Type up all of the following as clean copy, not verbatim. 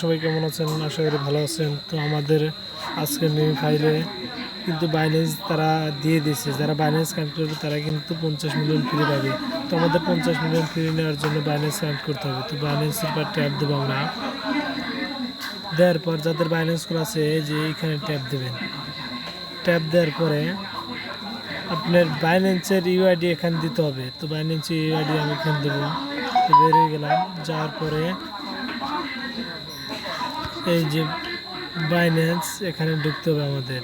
সবাই কেমন আছেন? আশা করি ভালো আছেন। তো আমাদের আজকের নিউ ফাইলে কিন্তু বাইন্যান্স তারা দিয়ে দিয়েছে, যারা বাইন্যান্স কানেক্ট করবে তারা কিন্তু 50 মিলিয়ন ফ্রি পাবে। তো আমাদের 50 মিলিয়ন ফ্রি নেওয়ার জন্য বাইন্যান্স কানেক্ট করতে হবে। তো বাইন্যান্সের পর ট্যাপ দেবো আমরা। দেওয়ার পর যাদের বাইন্যান্সগুলো আছে যে এইখানে ট্যাপ দেবেন। ট্যাপ দেওয়ার পরে আপনার বাইন্যান্সের ইউআইডি এখানে দিতে হবে। তো বাইন্যান্সের ইউআইডি আমি এখানে দেবো। তো বের হয়ে গেলাম। যাওয়ার পরে এই যে বাইন্যান্স এখানে ঢুকতে হবে আমাদের।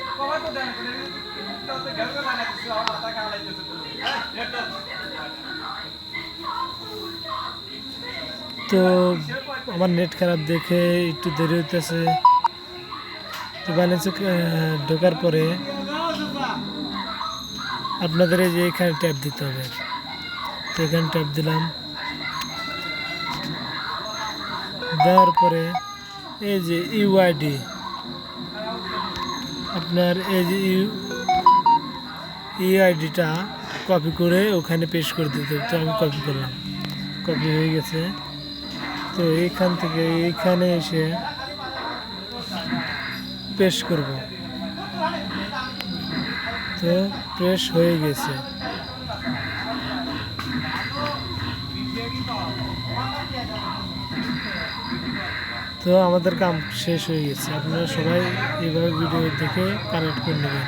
তো আমার নেট খারাপ দেখে একটু দেরি হইতেছে। তো বাইন্যান্সে ঢোকার পরে আপনাদের এই যে এখানে ট্যাপ দিতে হবে। তো এখানে ট্যাপ দিলাম। দেওয়ার পরে এই যে ইউআইডি আপনার এই যে ইউআইডিটা কপি করে ওখানে পেস্ট করে দিতে হবে। তো আমি কপি করলাম, কপি হয়ে গেছে। তো এইখান থেকে এইখানে এসে পেস্ট করব। তো প্রেস হয়ে গেছে। তো আমাদের কাম শেষ হয়ে গেছে। আপনারা সবাই এইভাবে ভিডিও দেখে কানেক্ট করে নেবেন।